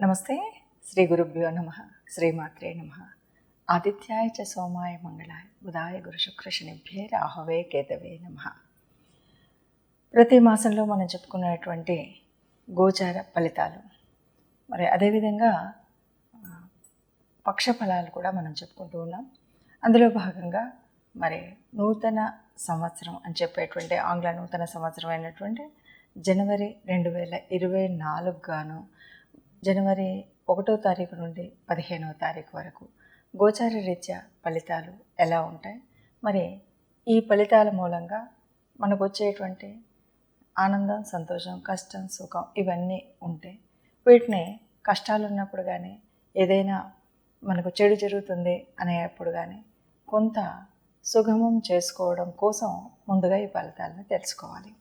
నమస్తే. శ్రీ గురుభ్యో నమ. శ్రీమాత్రే నమ. ఆదిత్యాయ చ సోమాయ మంగళాయ బుధాయ గురు శుక్ర శనిభ్యే రాహవే కేతవే నమ. ప్రతి మాసంలో మనం చెప్పుకునేటువంటి గోచార ఫలితాలు, మరి అదేవిధంగా పక్ష ఫలాలు కూడా మనం చెప్పుకుంటూ ఉన్నాం. అందులో భాగంగా మరి నూతన సంవత్సరం అని చెప్పేటువంటి ఆంగ్ల నూతన సంవత్సరం అయినటువంటి జనవరి 2024 గాను జనవరి 1వ తారీఖు నుండి 15వ తారీఖు వరకు గోచార రీత్యా ఫలితాలు ఎలా ఉంటాయి, మరి ఈ ఫలితాల మూలంగా మనకు వచ్చేటువంటి ఆనందం, సంతోషం, కష్టం, సుఖం ఇవన్నీ ఉంటాయి. వీటిని కష్టాలు ఉన్నప్పుడు కానీ, ఏదైనా మనకు చెడు జరుగుతుంది అనేప్పుడు కానీ కొంత సుగమం చేసుకోవడం కోసం ముందుగా ఈ ఫలితాలను తెలుసుకోవాలి.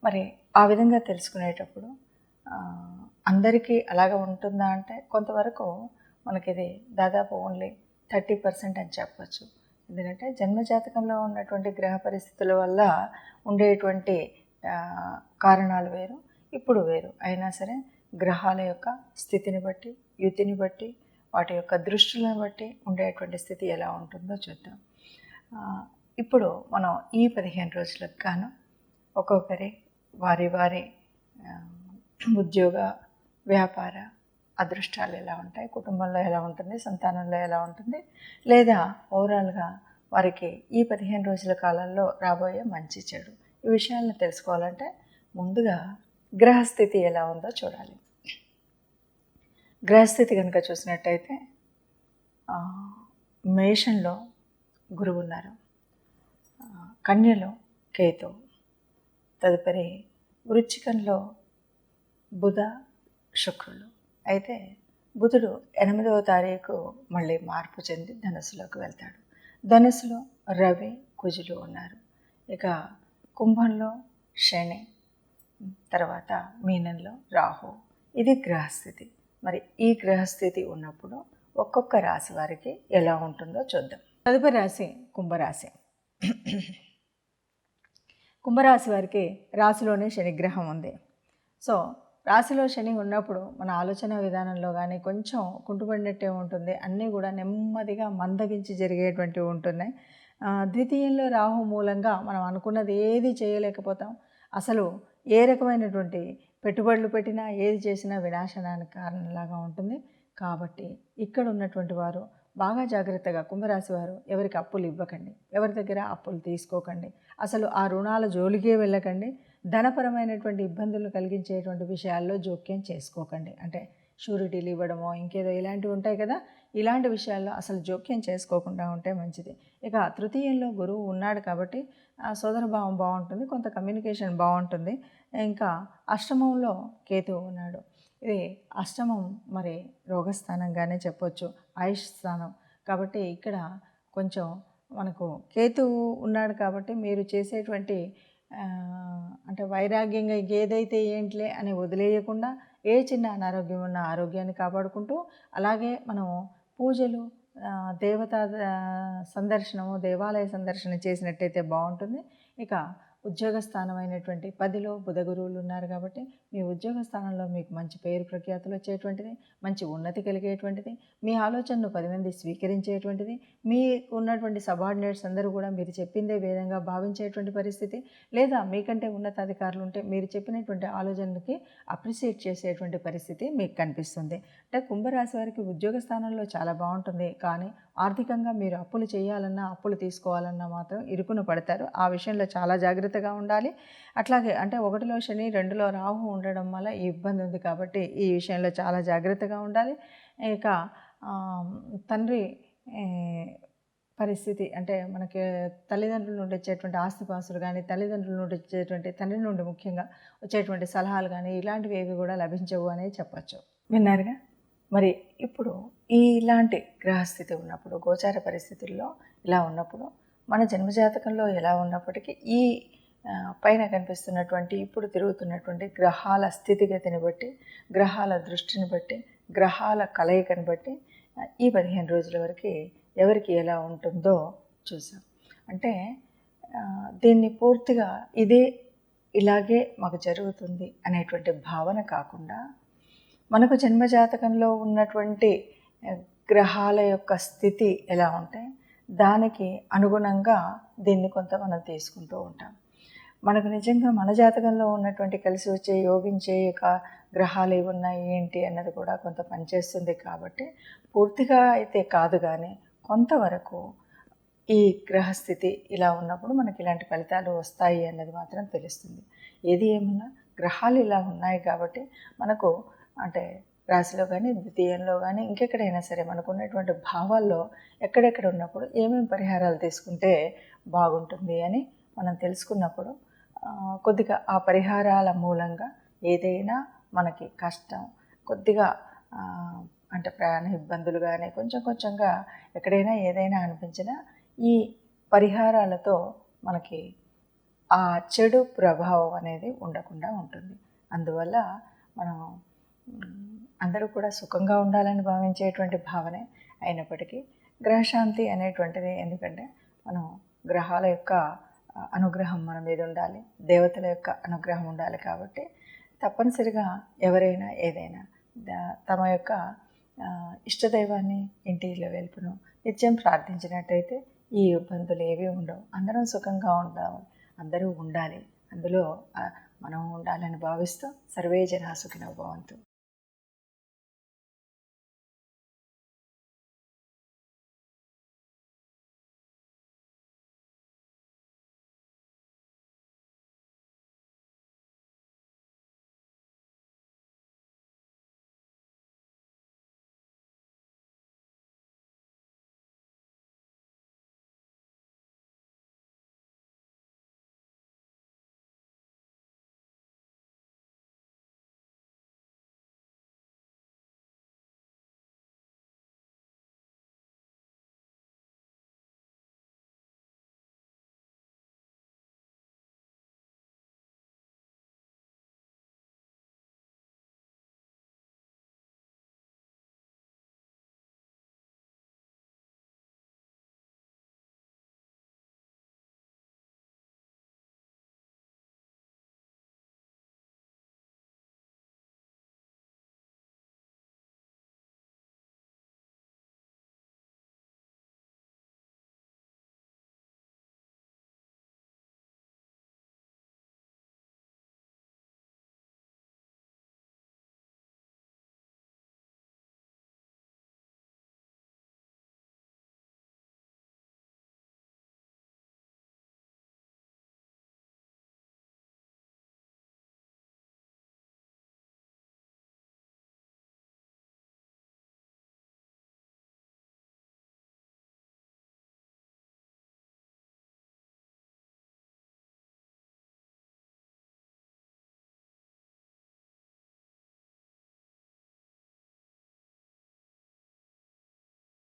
మరి ఆ విధంగా తెలుసుకునేటప్పుడు అందరికీ అలాగ ఉంటుందా అంటే కొంతవరకు మనకి ఇది దాదాపు ఓన్లీ 30% అని చెప్పచ్చు. ఎందుకంటే జన్మజాతకంలో ఉన్నటువంటి గ్రహ పరిస్థితుల వల్ల ఉండేటువంటి కారణాలు వేరు, ఇప్పుడు వేరు. అయినా సరే గ్రహాల యొక్క స్థితిని బట్టి, యుతిని బట్టి, వాటి యొక్క దృష్టిలను బట్టి ఉండేటువంటి స్థితి ఎలా ఉంటుందో చూద్దాం. ఇప్పుడు మనం ఈ 15 రోజులకు గాను ఒక్కొక్కరి వారి ఉద్యోగ, వ్యాపార అదృష్టాలు ఎలా ఉంటాయి, కుటుంబంలో ఎలా ఉంటుంది, సంతానంలో ఎలా ఉంటుంది, లేదా ఓవరాల్గా వారికి ఈ 15 రోజుల కాలంలో రాబోయే మంచి చెడు ఈ విషయాలను తెలుసుకోవాలంటే ముందుగా గ్రహస్థితి ఎలా ఉందో చూడాలి. గ్రహస్థితి కనుక చూసినట్టయితే మేషంలో గురువు ఉన్నారు, కన్యలో కేతు, తదుపరి వృశ్చికంలో బుధ, శుక్రులు. అయితే బుధుడు 8వ తారీఖు మళ్ళీ మార్పు చెంది ధనుసులోకి వెళ్తాడు. ధనుసులో రవి, కుజులు ఉన్నారు. ఇక కుంభంలో శని, తర్వాత మీనంలో రాహు. ఇది గ్రహస్థితి. మరి ఈ గ్రహస్థితి ఉన్నప్పుడు ఒక్కొక్క రాశి వారికి ఎలా ఉంటుందో చూద్దాం. తదుపరి రాశి కుంభరాశి. కుంభరాశి వారికి రాశిలోనే శనిగ్రహం ఉంది. సో రాశిలో శని ఉన్నప్పుడు మన ఆలోచన విధానంలో కానీ కొంచెం కుంటుపడినట్టే ఉంటుంది. అన్నీ కూడా నెమ్మదిగా మందగించి జరిగేటువంటివి ఉంటున్నాయి. ద్వితీయంలో రాహు మూలంగా మనం అనుకున్నది ఏది చేయలేకపోతాం. అసలు ఏ రకమైనటువంటి పెట్టుబడులు పెట్టినా, ఏది చేసినా వినాశనానికి కారణంలాగా ఉంటుంది. కాబట్టి ఇక్కడ ఉన్నటువంటి వారు బాగా జాగ్రత్తగా, కుంభరాశి వారు ఎవరికి అప్పులు ఇవ్వకండి, ఎవరి దగ్గర అప్పులు తీసుకోకండి, అసలు ఆ రుణాల జోలికే వెళ్ళకండి. ధనపరమైనటువంటి ఇబ్బందులు కలిగించేటువంటి విషయాల్లో జోక్యం చేసుకోకండి. అంటే షూరిటీలు ఇవ్వడమో ఇంకేదో ఇలాంటివి ఉంటాయి కదా, ఇలాంటి విషయాల్లో అసలు జోక్యం చేసుకోకుండా ఉంటే మంచిది. ఇక తృతీయంలో గురువు ఉన్నాడు కాబట్టి సోదరభావం బాగుంటుంది, కొంత కమ్యూనికేషన్ బాగుంటుంది. ఇంకా అష్టమంలో కేతువు ఉన్నాడు. ఇది అష్టమం మరి రోగస్థానంగానే చెప్పొచ్చు, ఆయుష్ స్థానం. కాబట్టి ఇక్కడ కొంచెం మనకు కేతువు ఉన్నాడు కాబట్టి మీరు చేసేటువంటి అంటే వైరాగ్యంగా ఏదైతే ఏంట్లే అని వదిలేయకుండా ఏ చిన్న అనారోగ్యం ఉన్న ఆరోగ్యాన్ని కాపాడుకుంటూ, అలాగే మనం పూజలు, దేవతా సందర్శనము, దేవాలయ సందర్శన చేసినట్టయితే బాగుంటుంది. ఇక ఉద్యోగ స్థానం అయినటువంటి 10లో బుధ గురువులు ఉన్నారు కాబట్టి మీ ఉద్యోగ స్థానంలో మీకు మంచి పేరు ప్రఖ్యాతులు వచ్చేటువంటిది, మంచి ఉన్నతి కలిగేటువంటిది, మీ ఆలోచనను 10 మంది స్వీకరించేటువంటిది, మీకు ఉన్నటువంటి సబార్డినేట్స్ అందరూ కూడా మీరు చెప్పిందే వేదంగా భావించేటువంటి పరిస్థితి, లేదా మీకంటే ఉన్నతాధికారులు ఉంటే మీరు చెప్పినటువంటి ఆలోచనలకి అప్రిషియేట్ చేసేటువంటి పరిస్థితి మీకు కనిపిస్తుంది. అంటే కుంభరాశి వారికి ఉద్యోగ స్థానంలో చాలా బాగుంటుంది. కానీ ఆర్థికంగా మీరు అప్పులు చేయాలన్నా, అప్పులు తీసుకోవాలన్నా మాత్రం ఇరుకున పడతారు. ఆ విషయంలో చాలా జాగ్రత్తగా ఉండాలి. అట్లాగే అంటే 1లో శని, 2లో రాహు ఉండడం వల్ల ఈ ఇబ్బంది ఉంది కాబట్టి ఈ విషయంలో చాలా జాగ్రత్తగా ఉండాలి. ఇక తండ్రి పరిస్థితి అంటే మనకి తల్లిదండ్రుల నుండి వచ్చేటువంటి ఆస్తిపాస్తులు కానీ, తల్లిదండ్రుల నుండి వచ్చేటువంటి తండ్రి నుండి ముఖ్యంగా వచ్చేటువంటి సలహాలు కానీ ఇలాంటివి ఏవి కూడా లభించవు అనేది చెప్పచ్చు. విన్నారుగా. మరి ఇప్పుడు ఇలాంటి గ్రహస్థితి ఉన్నప్పుడు, గోచార పరిస్థితుల్లో ఇలా ఉన్నప్పుడు, మన జన్మజాతకంలో ఎలా ఉన్నప్పటికీ ఈ పైన కనిపిస్తున్నటువంటి ఇప్పుడు తిరుగుతున్నటువంటి గ్రహాల స్థితిగతిని బట్టి, గ్రహాల దృష్టిని బట్టి, గ్రహాల కలయికని బట్టి ఈ 15 రోజుల వరకు ఎవరికి ఎలా ఉంటుందో చూసాం. అంటే దీన్ని పూర్తిగా ఇలాగే మాకు జరుగుతుంది అనేటువంటి భావన కాకుండా మనకు జన్మజాతకంలో ఉన్నటువంటి గ్రహాల యొక్క స్థితి ఎలా ఉంటే దానికి అనుగుణంగా దీన్ని కొంత మనం తీసుకుంటూ ఉంటాం. మనకు నిజంగా మన జాతకంలో ఉన్నటువంటి కలిసి వచ్చే యోగించే గ్రహాలు ఏవి ఉన్నాయి ఏంటి అన్నది కూడా కొంత పనిచేస్తుంది. కాబట్టి పూర్తిగా అయితే కాదు, కానీ కొంతవరకు ఈ గ్రహస్థితి ఇలా ఉన్నప్పుడు మనకి ఇలాంటి ఫలితాలు వస్తాయి అన్నది మాత్రం తెలుస్తుంది. ఏది ఏమన్నా గ్రహాలు ఇలా ఉన్నాయి కాబట్టి మనకు అంటే రాశిలో కానీ ద్వితీయంలో కానీ ఇంకెక్కడైనా సరే మనకు ఉన్నటువంటి భావాల్లో ఎక్కడెక్కడ ఉన్నప్పుడు ఏమేమి పరిహారాలు తీసుకుంటే బాగుంటుంది అని మనం తెలుసుకున్నప్పుడు కొద్దిగా ఆ పరిహారాల మూలంగా ఏదైనా మనకి కష్టం కొద్దిగా అంటే ప్రయాణ ఇబ్బందులు కానీ కొంచెంగా ఎక్కడైనా ఏదైనా అనిపించినా ఈ పరిహారాలతో మనకి ఆ చెడు ప్రభావం అనేది ఉండకుండా ఉంటుంది. అందువల్ల మనం అందరూ కూడా సుఖంగా ఉండాలని భావించేటువంటి భావనే అయినప్పటికీ గ్రహశాంతి అనేటువంటిది, ఎందుకంటే మనం గ్రహాల యొక్క అనుగ్రహం మన మీద ఉండాలి, దేవతల యొక్క అనుగ్రహం ఉండాలి. కాబట్టి తప్పనిసరిగా ఎవరైనా ఏదైనా తమ యొక్క ఇష్టదైవాన్ని ఇంటిలో వెలుపును నిత్యం ప్రార్థించినట్టయితే ఈ ఇబ్బందులు ఏవి ఉండవు. అందరం సుఖంగా ఉండాలి, అందరూ ఉండాలి, అందులో మనం ఉండాలని భావిస్తూ సర్వే జనా సుఖినో భవంతు.